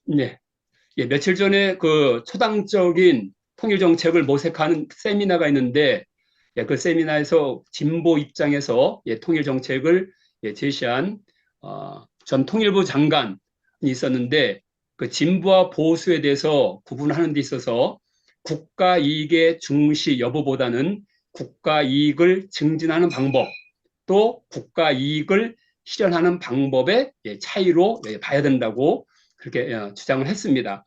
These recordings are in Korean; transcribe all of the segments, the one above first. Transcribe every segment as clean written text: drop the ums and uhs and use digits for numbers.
네. 예, 며칠 전에 그 초당적인 통일 정책을 모색하는 세미나가 있는데, 예, 그 세미나에서 진보 입장에서 예, 통일 정책을 예, 제시한 전 통일부 장관이 있었는데, 그 진보와 보수에 대해서 구분하는 데 있어서 국가 이익의 중시 여부보다는 국가 이익을 증진하는 방법, 또 국가 이익을 실현하는 방법의 예, 차이로 예, 봐야 된다고 그렇게 주장을 했습니다.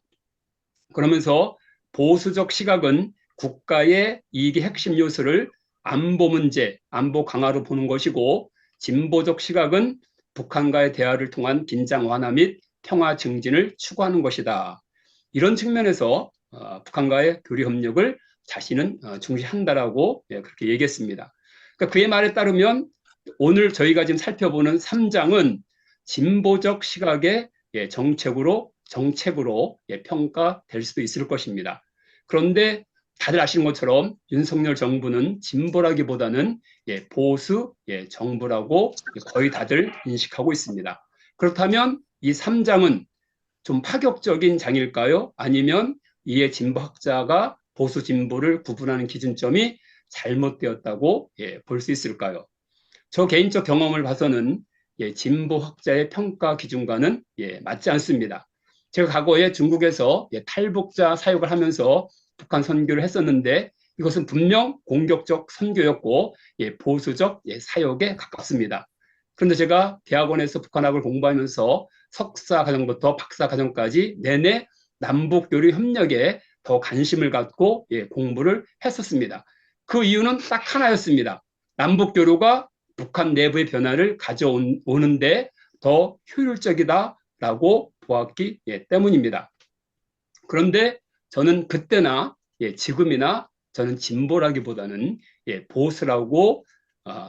그러면서 보수적 시각은 국가의 이익의 핵심 요소를 안보 문제, 안보 강화로 보는 것이고, 진보적 시각은 북한과의 대화를 통한 긴장 완화 및 평화 증진을 추구하는 것이다. 이런 측면에서 북한과의 교류 협력을 자신은 중시한다라고 예, 그렇게 얘기했습니다. 그러니까 그의 말에 따르면 오늘 저희가 지금 살펴보는 3장은 진보적 시각의 예, 정책으로 예, 평가될 수도 있을 것입니다. 그런데 다들 아시는 것처럼 윤석열 정부는 진보라기보다는 예, 보수 예, 정부라고 거의 다들 인식하고 있습니다. 그렇다면 이 3장은 좀 파격적인 장일까요? 아니면 이에 진보학자가 보수 진보를 구분하는 기준점이 잘못되었다고 예, 볼 수 있을까요? 저 개인적 경험을 봐서는 예, 진보학자의 평가 기준과는 예, 맞지 않습니다. 제가 과거에 중국에서 예, 탈북자 사역을 하면서 북한 선교를 했었는데, 이것은 분명 공격적 선교였고 예, 보수적 예, 사역에 가깝습니다. 그런데 제가 대학원에서 북한학을 공부하면서 석사 과정부터 박사 과정까지 내내 남북 교류 협력에 더 관심을 갖고 예, 공부를 했었습니다. 그 이유는 딱 하나였습니다. 남북 교류가 북한 내부의 변화를 가져오는데 더 효율적이다라고 보았기 예, 때문입니다. 그런데 저는 그때나 예, 지금이나 저는 진보라기보다는 예, 보수라고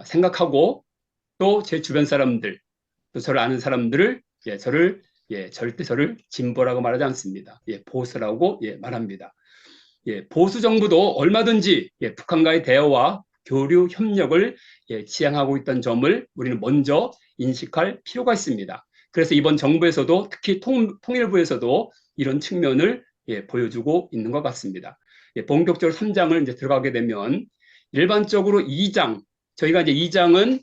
생각하고, 또 제 주변 사람들, 또 저를 아는 사람들을 예, 절대 저를 진보라고 말하지 않습니다. 예, 보수라고 예, 말합니다. 예, 보수 정부도 얼마든지 예, 북한과의 대화와 교류 협력을 예, 지향하고 있다는 점을 우리는 먼저 인식할 필요가 있습니다. 그래서 이번 정부에서도, 특히 통일부에서도 이런 측면을 예, 보여주고 있는 것 같습니다. 예, 본격적으로 3장을 이제 들어가게 되면, 일반적으로 2장, 저희가 이제 2장은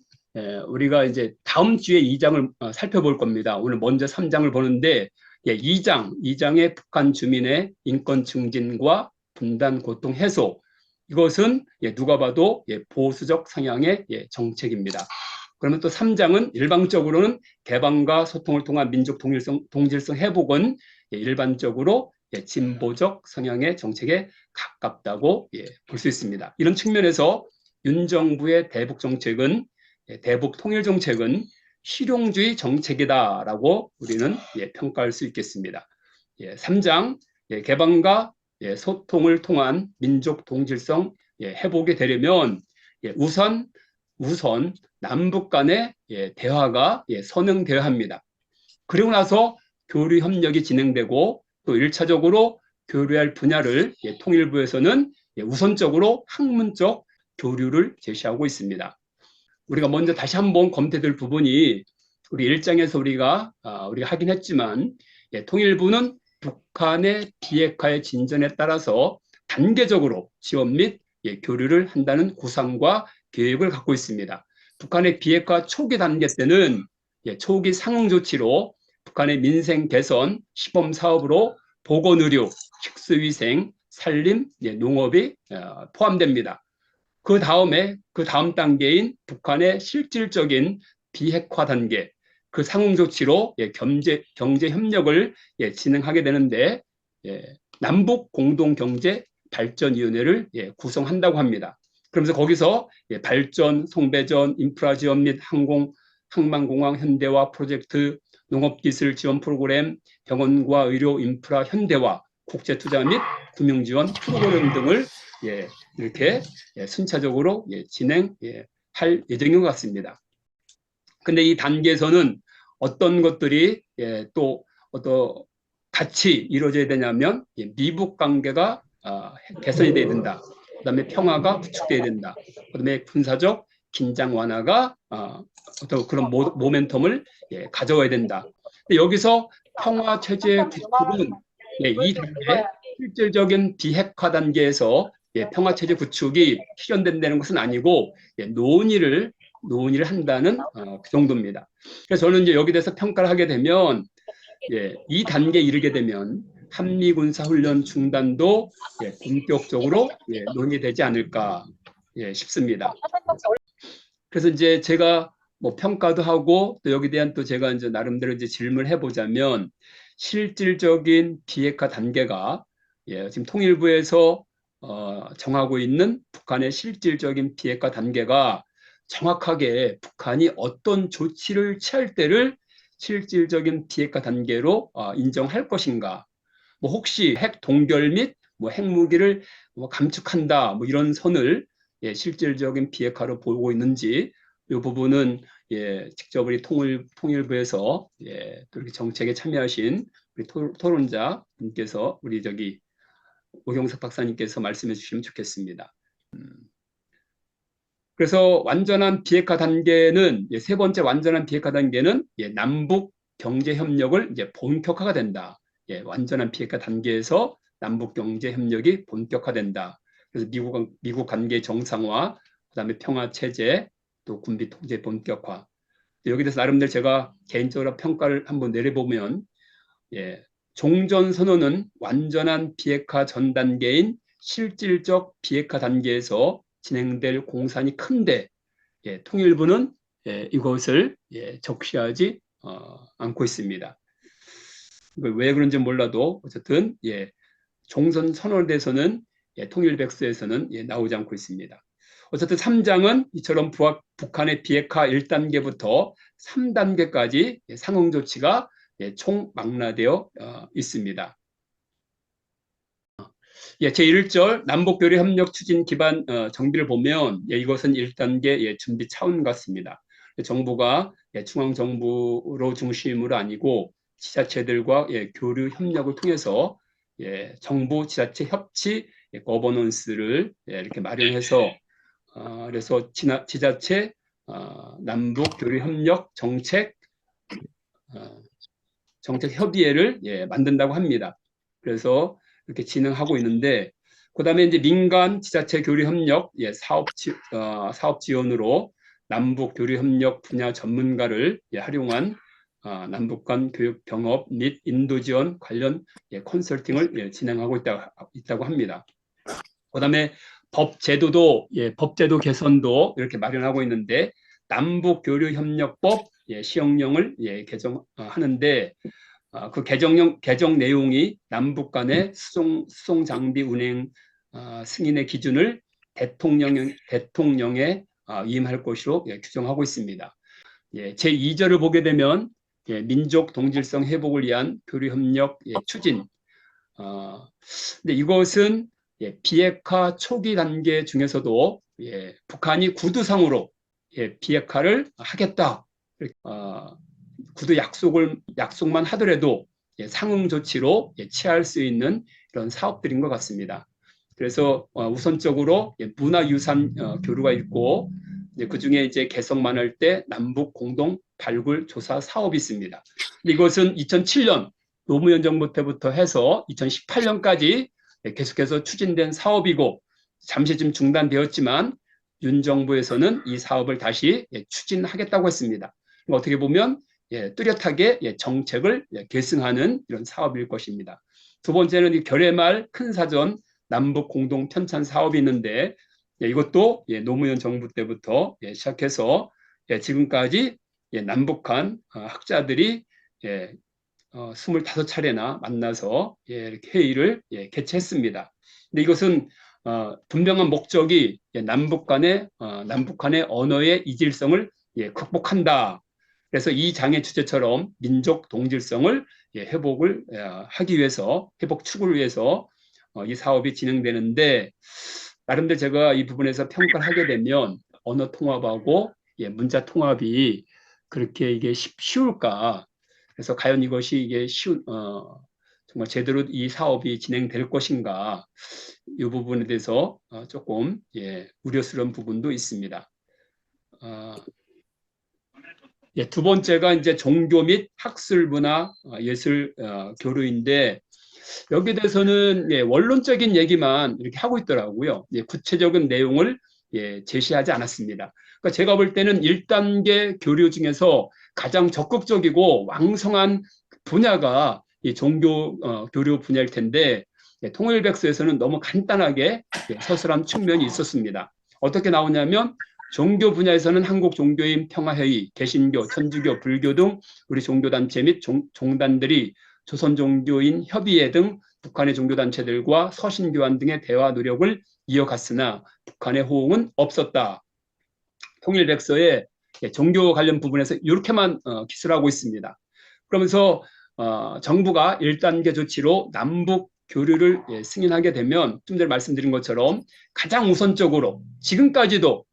우리가 이제 다음 주에 2장을 살펴볼 겁니다. 오늘 먼저 3장을 보는데, 예, 2장의 북한 주민의 인권 증진과 분단 고통 해소, 이것은 예, 누가 봐도 예, 보수적 성향의 예, 정책입니다. 그러면 또 3장은 일방적으로는 개방과 소통을 통한 민족 동질성 회복은 예, 일반적으로 예, 진보적 성향의 정책에 가깝다고 예, 볼 수 있습니다. 이런 측면에서 윤 정부의 대북 정책은 예, 대북 통일 정책은 실용주의 정책이다라고 우리는 예, 평가할 수 있겠습니다. 예, 3장 예, 개방과 예, 소통을 통한 민족 동질성 예, 회복이 되려면 예, 우선 남북 간의 예, 대화가 예, 선행되어야 합니다. 그리고 나서 교류 협력이 진행되고, 또 1차적으로 교류할 분야를 예, 통일부에서는 예, 우선적으로 학문적 교류를 제시하고 있습니다. 우리가 먼저 다시 한번 검토될 부분이, 우리 1장에서 우리가 하긴 했지만 예, 통일부는 북한의 비핵화의 진전에 따라서 단계적으로 지원 및 예, 교류를 한다는 구상과 계획을 갖고 있습니다. 북한의 비핵화 초기 단계 때는 예, 초기 상응 조치로 북한의 민생 개선, 시범 사업으로 보건의료, 식수위생, 산림, 예, 농업이 포함됩니다. 그 다음 단계인 북한의 실질적인 비핵화 단계, 그 상응 조치로 예, 경제 협력을 예, 진행하게 되는데, 예, 남북 공동 경제 발전위원회를 예, 구성한다고 합니다. 그러면서 거기서 예, 발전, 송배전, 인프라 지원 및 항만공항 현대화 프로젝트, 농업기술 지원 프로그램, 병원과 의료 인프라 현대화, 국제투자 및 금융지원 프로그램 등을 예, 이렇게 예, 순차적으로 예, 진행할 예정인 것 같습니다. 근데 이 단계에서는 어떤 것들이 예, 또 어떤 같이 이루어져야 되냐면 예, 미북 관계가 개선이 돼야 된다. 그다음에 평화가 구축돼야 된다. 그다음에 군사적 긴장 완화가 어떤 그런 모멘텀을 예, 가져와야 된다. 근데 여기서 평화 체제 구축은 이 단계 실질적인 비핵화 단계에서 평화 체제 구축이 실현된다는 것은 아니고 논의를 한다는 그 정도입니다. 그래서 저는 이제 여기 대해서 평가를 하게 되면 이 단계에 이르게 되면 한미 군사 훈련 중단도 본격적으로 논의되지 않을까 싶습니다. 그래서 이제 제가 뭐 평가도 하고 또 여기에 대한 또 제가 이제 나름대로 이제 질문을 해보자면 실질적인 비핵화 단계가 지금 통일부에서 정하고 있는 북한의 실질적인 비핵화 단계가 정확하게 북한이 어떤 조치를 취할 때를 실질적인 비핵화 단계로 인정할 것인가? 뭐 혹시 핵 동결 및 뭐 핵무기를 뭐 감축한다 뭐 이런 선을 실질적인 비핵화로 보고 있는지 이 부분은 직접 우리 통일부에서 또 이렇게 정책에 참여하신 우리 토론자 분께서 우리 저기 오경석 박사님께서 말씀해 주시면 좋겠습니다. 그래서 완전한 비핵화 단계는 세 번째 완전한 비핵화 단계는 남북 경제 협력을 이제 본격화가 된다. 완전한 비핵화 단계에서 남북 경제 협력이 본격화된다. 그래서 미국 관계 정상화, 그다음에 평화 체제, 또 군비 통제 본격화. 여기 대해서 나름대로 제가 개인적으로 평가를 한번 내려보면 종전 선언은 완전한 비핵화 전 단계인 실질적 비핵화 단계에서 진행될 공산이 큰데 통일부는 이것을 적시하지 않고 있습니다. 왜 그런지 몰라도 어쨌든 종전 선언에 대해서는 통일백서에서는 나오지 않고 있습니다. 어쨌든 3장은 이처럼 북한의 비핵화 1단계부터 3단계까지 상응 조치가 총 망라되어 있습니다. 제1절 남북교류 협력 추진 기반 정비를 보면 이것은 1단계 준비 차원 같습니다. 정부가 중앙정부로 중심으로 아니고 지자체들과 교류 협력을 통해서 정부 지자체 협치 거버넌스를 이렇게 마련해서 그래서 지자체 남북 교류 협력 정책 협의회를 만든다고 합니다. 그래서 이렇게 진행하고 있는데 그다음에 이제 민간 지자체 교류 협력 사업 지원으로 남북 교류 협력 분야 전문가를 활용한 남북 간 교육 병업 및 인도 지원 관련 컨설팅을 진행하고 있다고 합니다. 그다음에 법제도 개선도 이렇게 마련하고 있는데 남북교류협력법 시행령을 개정하는데 그 개정 내용이 남북 간의 수송 장비 운행 승인의 기준을 대통령에 위임할 것으로 규정하고 있습니다. 제2절을 보게 되면 민족 동질성 회복을 위한 교류협력 추진. 근데 이것은 비핵화 초기 단계 중에서도 북한이 구두상으로 비핵화를 하겠다. 구두 약속만 하더라도 상응 조치로 취할 수 있는 이런 사업들인 것 같습니다. 그래서 우선적으로 문화유산 교류가 있고 그 중에 이제 개성만 할 때 남북 공동 발굴 조사 사업이 있습니다. 이것은 2007년 노무현 정부 때부터 해서 2018년까지 계속해서 추진된 사업이고 잠시 좀 중단되었지만 윤 정부에서는 이 사업을 다시 추진하겠다고 했습니다. 어떻게 보면 뚜렷하게 정책을 계승하는 이런 사업일 것입니다. 두 번째는 이 결의말 큰 사전 남북 공동 편찬 사업이 있는데 이것도 노무현 정부 때부터 시작해서 지금까지 남북한 학자들이 25차례나 만나서 이렇게 회의를 개최했습니다. 근데 이것은 분명한 목적이 남북 간의 언어의 이질성을 극복한다. 그래서 이 장의 주제처럼 민족 동질성을 회복을 하기 위해서 회복 추구를 위해서 이 사업이 진행되는데 나름대로 제가 이 부분에서 평가를 하게 되면 언어 통합하고 문자 통합이 그렇게 이게 쉬울까? 그래서 과연 이것이 이게 정말 제대로 이 사업이 진행될 것인가? 이 부분에 대해서 조금 우려스러운 부분도 있습니다. 예, 두 번째가 이제 종교 및 학술 문화 예술 교류인데 여기에 대해서는 예, 원론적인 얘기만 이렇게 하고 있더라고요. 예, 구체적인 내용을 예, 제시하지 않았습니다. 그러니까 제가 볼 때는 1단계 교류 중에서 가장 적극적이고 왕성한 분야가 이 종교 교류 분야일 텐데 예, 통일백서에서는 너무 간단하게 예, 서술한 측면이 있었습니다. 어떻게 나오냐면 종교 분야에서는 한국 종교인 평화회의, 개신교, 천주교, 불교 등 우리 종교단체 및 종단들이 조선 종교인 협의회 등 북한의 종교단체들과 서신교환 등의 대화 노력을 이어갔으나 북한의 호응은 없었다. 통일백서에 종교 관련 부분에서 이렇게만 기술을 하고 있습니다. 그러면서 정부가 1단계 조치로 남북 교류를 승인하게 되면 좀 전에 말씀드린 것처럼 가장 우선적으로 지금까지도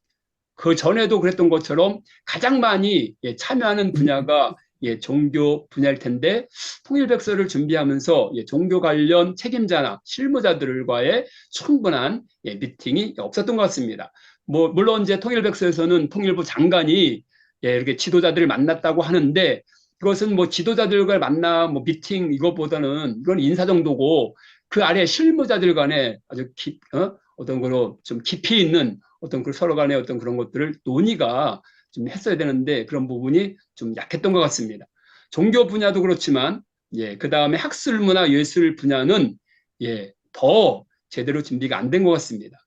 그 전에도 그랬던 것처럼 가장 많이 참여하는 분야가 종교 분야일 텐데 통일백서를 준비하면서 종교 관련 책임자나 실무자들과의 충분한 미팅이 없었던 것 같습니다. 뭐 물론 이제 통일백서에서는 통일부 장관이 이렇게 지도자들을 만났다고 하는데 그것은 뭐 지도자들과 만나 뭐 미팅 이것보다는 이건 인사 정도고 그 아래 실무자들 간에 아주 어떤 거로 좀 깊이 있는 어떤 그 서로 간의 어떤 그런 것들을 논의가 좀 했어야 되는데 그런 부분이 좀 약했던 것 같습니다. 종교 분야도 그렇지만 그 다음에 학술 문화 예술 분야는 더 제대로 준비가 안 된 것 같습니다.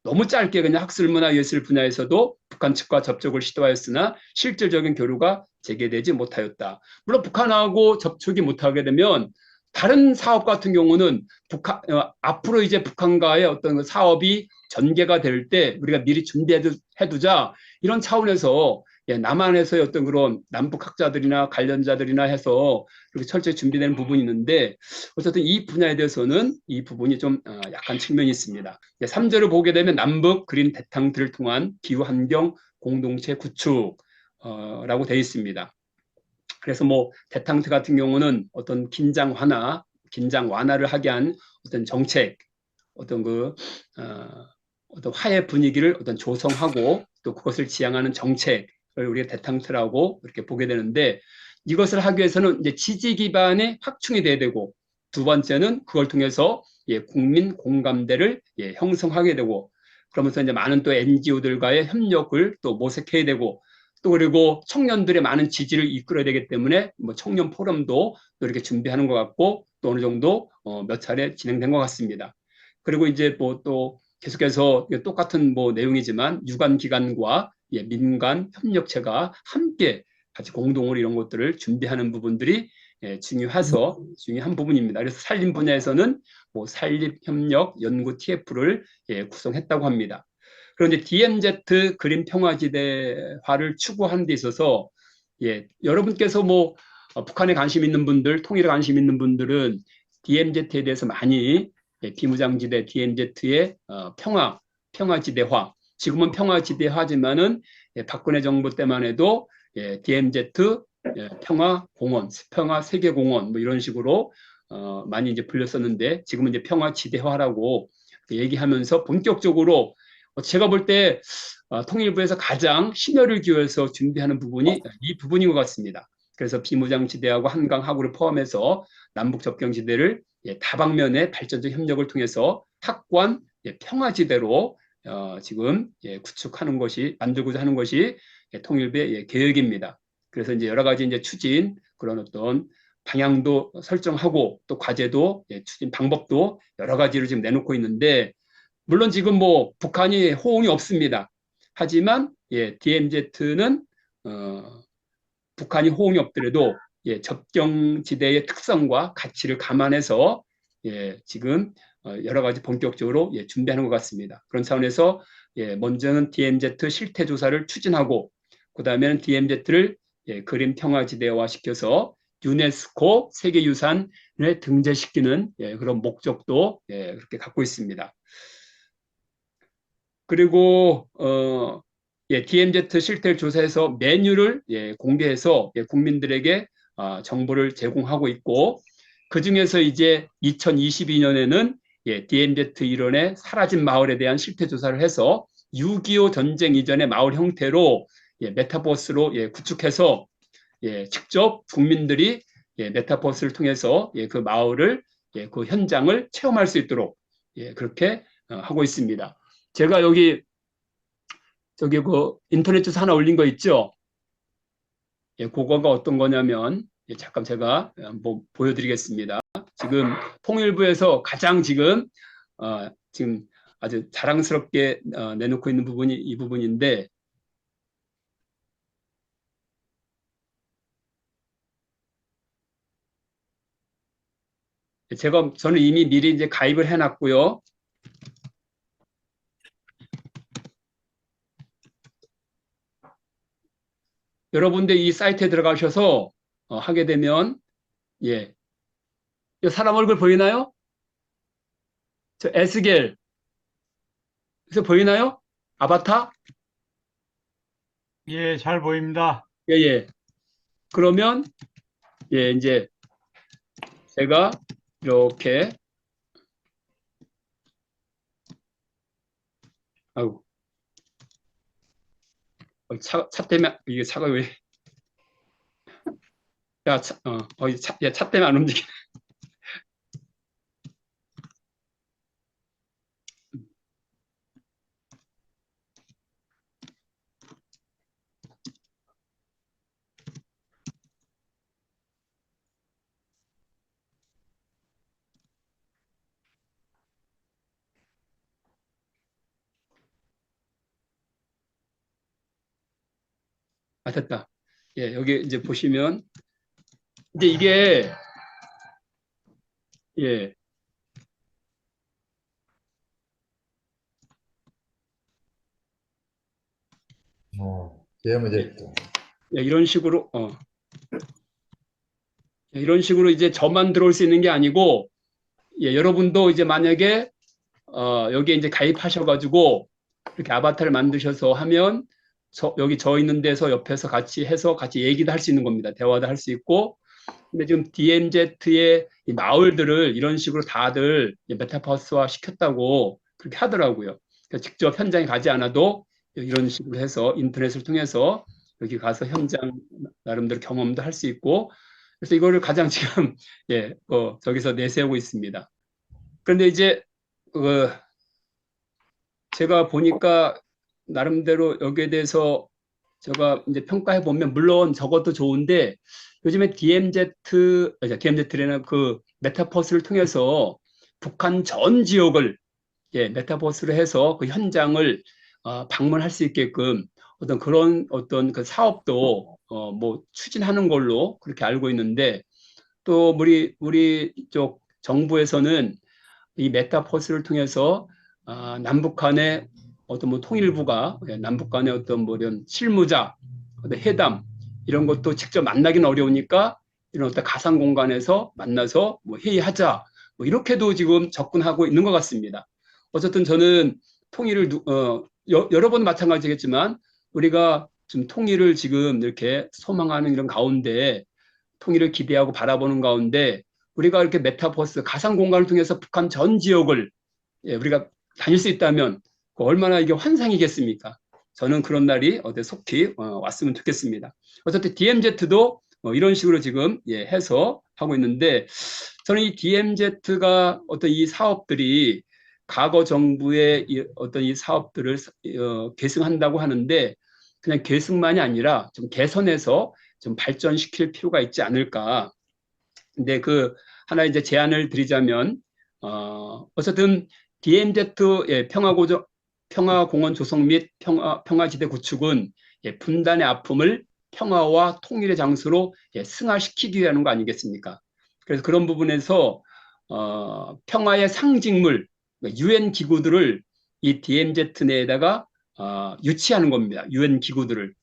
너무 짧게 그냥 학술 문화 예술 분야에서도 북한 측과 접촉을 시도하였으나 실질적인 교류가 재개되지 못하였다. 물론 북한하고 접촉이 못하게 되면 다른 사업 같은 경우는 앞으로 이제 북한과의 어떤 그 사업이 전개가 될 때 우리가 미리 준비해두자 이런 차원에서 남한에서의 어떤 그런 남북학자들이나 관련자들이나 해서 그렇게 철저히 준비되는 부분이 있는데 어쨌든 이 분야에 대해서는 이 부분이 좀 약한 측면이 있습니다. 3절을 보게 되면 남북 그린 대탕들을 통한 기후환경 공동체 구축라고 되어 있습니다. 그래서 뭐 대탕트 같은 경우는 어떤 긴장 완화를 하게 한 어떤 정책, 어떤 어떤 화해 분위기를 어떤 조성하고 또 그것을 지향하는 정책을 우리가 대탕트라고 이렇게 보게 되는데 이것을 하기 위해서는 이제 지지 기반의 확충이 돼야 되고 두 번째는 그걸 통해서 국민 공감대를 형성하게 되고 그러면서 이제 많은 또 NGO들과의 협력을 또 모색해야 되고 또 그리고 청년들의 많은 지지를 이끌어야 되기 때문에 뭐 청년 포럼도 또 이렇게 준비하는 것 같고 또 어느 정도 몇 차례 진행된 것 같습니다. 그리고 이제 뭐 또 계속해서 똑같은 뭐 내용이지만 유관 기관과 민간 협력체가 함께 같이 공동으로 이런 것들을 준비하는 부분들이 중요한 부분입니다. 그래서 산림 분야에서는 뭐 산림협력 연구 TF를 구성했다고 합니다. 그런데 DMZ 그린 평화지대화를 추구하는 데 있어서 여러분께서 뭐 북한에 관심 있는 분들, 통일에 관심 있는 분들은 DMZ에 대해서 많이 비무장지대 DMZ의 평화지대화, 지금은 평화지대화지만은 박근혜 정부 때만 해도 DMZ 평화공원, 평화세계공원 뭐 이런 식으로 많이 이제 불렸었는데 지금은 이제 평화지대화라고 얘기하면서 본격적으로 제가 볼 때 통일부에서 가장 심혈을 기울여서 준비하는 부분이 이 부분인 것 같습니다. 그래서 비무장지대하고 한강하구를 포함해서 남북 접경지대를 다방면의 발전적 협력을 통해서 확고한 평화지대로 지금 구축하는 것이 만들고자 하는 것이 통일부의 계획입니다. 그래서 이제 여러 가지 이제 추진 그런 어떤 방향도 설정하고 또 과제도 추진 방법도 여러 가지를 지금 내놓고 있는데 물론 지금 뭐 북한이 호응이 없습니다. 하지만 DMZ는 북한이 호응이 없더라도 접경지대의 특성과 가치를 감안해서 지금 여러 가지 본격적으로 준비하는 것 같습니다. 그런 차원에서 먼저는 DMZ 실태 조사를 추진하고 그 다음에는 DMZ를 그린 평화지대화 시켜서 유네스코 세계유산에 등재시키는 그런 목적도 그렇게 갖고 있습니다. 그리고 DMZ 실태를 조사해서 메뉴를 공개해서 국민들에게 정보를 제공하고 있고 그 중에서 이제 2022년에는 DMZ 일원의 사라진 마을에 대한 실태 조사를 해서 6.25 전쟁 이전의 마을 형태로 메타버스로 구축해서 직접 국민들이 메타버스를 통해서 그 마을을 그 현장을 체험할 수 있도록 그렇게 하고 있습니다. 제가 여기 저기 그 인터넷 주소 하나 올린 거 있죠? 그거가 어떤 거냐면 잠깐 제가 한번 보여드리겠습니다. 지금 통일부에서 가장 지금 아주 자랑스럽게 내놓고 있는 부분이 이 부분인데, 저는 이미 미리 이제 가입을 해놨고요. 여러분들 이 사이트에 들어가셔서 하게 되면 이 사람 얼굴 보이나요? 저 에스겔 그래서 보이나요? 아바타? 예, 잘 보입니다. 예. 그러면 이제 제가 이렇게 아이고 차 때문에 이게 차가 왜 차 때문에 안 움직이네. 됐다. 여기 이제 보시면 이제 이게 예, 게임제트. 이런 식으로 이제 저만 들어올 수 있는 게 아니고 여러분도 이제 만약에 여기에 이제 가입하셔가지고 이렇게 아바타를 만드셔서 하면 여기 저 있는 데서 옆에서 같이 해서 같이 얘기도 할 수 있는 겁니다. 대화도 할 수 있고. 근데 지금 DMZ의 이 마을들을 이런 식으로 다들 메타버스화 시켰다고 그렇게 하더라고요. 그러니까 직접 현장에 가지 않아도 이런 식으로 해서 인터넷을 통해서 여기 가서 현장 나름대로 경험도 할 수 있고, 그래서 이거를 가장 지금 저기서 내세우고 있습니다. 그런데 이제 제가 보니까 나름대로 여기에 대해서 제가 이제 평가해 보면 물론 저것도 좋은데 요즘에 DMZ라는 그 메타버스를 통해서 북한 전 지역을 메타버스로 해서 그 현장을 방문할 수 있게끔 어떤 그 사업도 뭐 추진하는 걸로 그렇게 알고 있는데, 또 우리 쪽 정부에서는 이 메타버스를 통해서 남북 간의 어떤 뭐 통일부가 남북 간의 어떤 뭐 이런 실무자, 회담 이런 것도 직접 만나기는 어려우니까 이런 어떤 가상 공간에서 만나서 뭐 회의하자 뭐 이렇게도 지금 접근하고 있는 것 같습니다. 어쨌든 저는 통일을 여러 번 마찬가지겠지만 우리가 지금 통일을 지금 이렇게 소망하는 이런 가운데 통일을 기대하고 바라보는 가운데 우리가 이렇게 메타버스 가상 공간을 통해서 북한 전 지역을 우리가 다닐 수 있다면 얼마나 이게 환상이겠습니까? 저는 그런 날이 속히 왔으면 좋겠습니다. 어쨌든 DMZ도 이런 식으로 지금 해서 하고 있는데, 저는 이 DMZ가 어떤 이 사업들이 과거 정부의 어떤 이 사업들을 계승한다고 하는데 그냥 계승만이 아니라 좀 개선해서 좀 발전시킬 필요가 있지 않을까. 근데 하나 이제 제안을 드리자면 어쨌든 DMZ 평화공원 조성 및 평화지대 구축은 분단의 아픔을 평화와 통일의 장소로 승화시키기 위한 거 아니겠습니까? 그래서 그런 부분에서 평화의 상징물 UN 기구들을 이 DMZ 내에다가 유치하는 겁니다. UN 기구들을.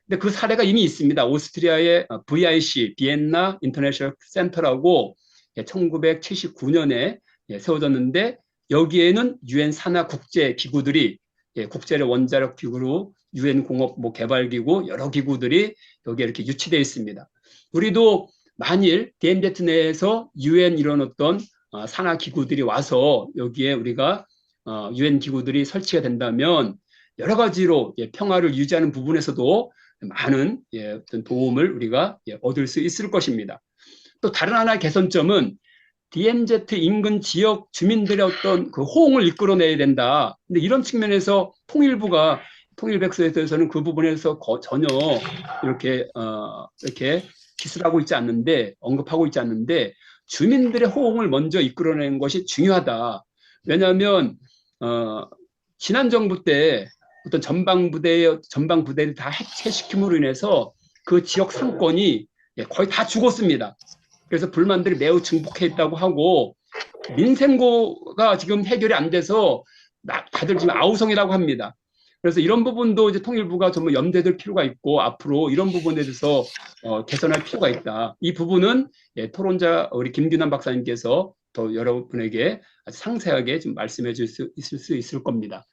근데 그 사례가 이미 있습니다. 오스트리아의 VIC, 비엔나 인터내셔널 센터라고 1979년에 세워졌는데 여기에는 유엔 산하 국제 기구들이 국제적 원자력 기구로 유엔 공업 뭐 개발 기구 여러 기구들이 여기에 이렇게 유치되어 있습니다. 우리도 만일 DMZ 내에서 유엔 이런 어떤 산하 기구들이 와서 여기에 우리가 유엔 기구들이 설치가 된다면 여러 가지로 평화를 유지하는 부분에서도 많은 어떤 도움을 우리가 얻을 수 있을 것입니다. 또 다른 하나의 개선점은 DMZ 인근 지역 주민들의 어떤 그 호응을 이끌어내야 된다. 근데 이런 측면에서 통일부가 통일백서에 대해서는 그 부분에서 전혀 이렇게 기술하고 있지 않는데 언급하고 있지 않는데 주민들의 호응을 먼저 이끌어내는 것이 중요하다. 왜냐하면 지난 정부 때 어떤 전방 부대를 다 해체시킴으로 인해서 그 지역 상권이 거의 다 죽었습니다. 그래서 불만들이 매우 증폭해 있다고 하고 민생고가 지금 해결이 안 돼서 다들 지금 아우성이라고 합니다. 그래서 이런 부분도 이제 통일부가 정말 염두에 필요가 있고 앞으로 이런 부분에 대해서 개선할 필요가 있다. 이 부분은 토론자 우리 김균환 박사님께서 더 여러분에게 아주 상세하게 좀 말씀해 줄 수 있을 겁니다.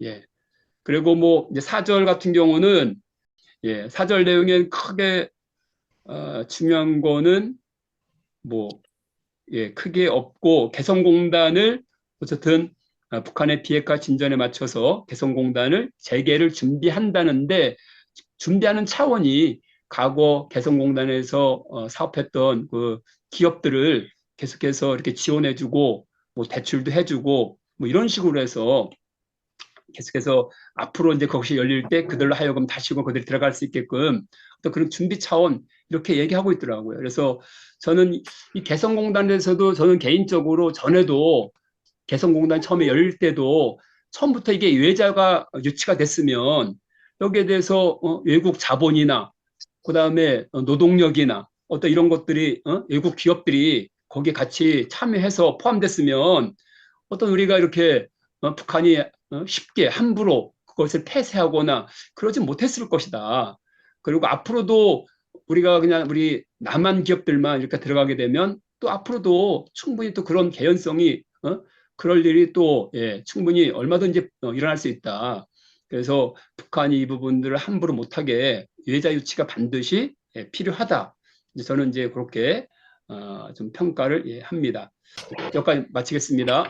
예. 그리고 뭐 이제 사절 같은 경우는 사절 내용에 크게 중요한 거는 뭐 크게 없고 개성공단을 어쨌든 북한의 비핵화 진전에 맞춰서 개성공단을 재개를 준비한다는데 준비하는 차원이 과거 개성공단에서 사업했던 그 기업들을 계속해서 이렇게 지원해주고 뭐 대출도 해주고 뭐 이런 식으로 해서 계속해서 앞으로 이제 그것이 열릴 때 그들로 하여금 다시금 그들이 들어갈 수 있게끔 또 그런 준비 차원 이렇게 얘기하고 있더라고요. 그래서 저는 이 개성공단에서도 저는 개인적으로 전에도 개성공단 처음에 열릴 때도 처음부터 이게 외자가 유치가 됐으면 여기에 대해서 외국 자본이나 그다음에 노동력이나 어떤 이런 것들이 외국 기업들이 거기에 같이 참여해서 포함됐으면 어떤 우리가 이렇게 북한이 쉽게 함부로 그것을 폐쇄하거나 그러지 못했을 것이다. 그리고 앞으로도 우리가 그냥 우리 남한 기업들만 이렇게 들어가게 되면 또 앞으로도 충분히 또 그런 개연성이 그럴 일이 또 충분히 얼마든지 일어날 수 있다. 그래서 북한이 이 부분들을 함부로 못하게 외자 유치가 반드시 필요하다. 저는 이제 그렇게 좀 평가를 합니다. 여기까지 마치겠습니다.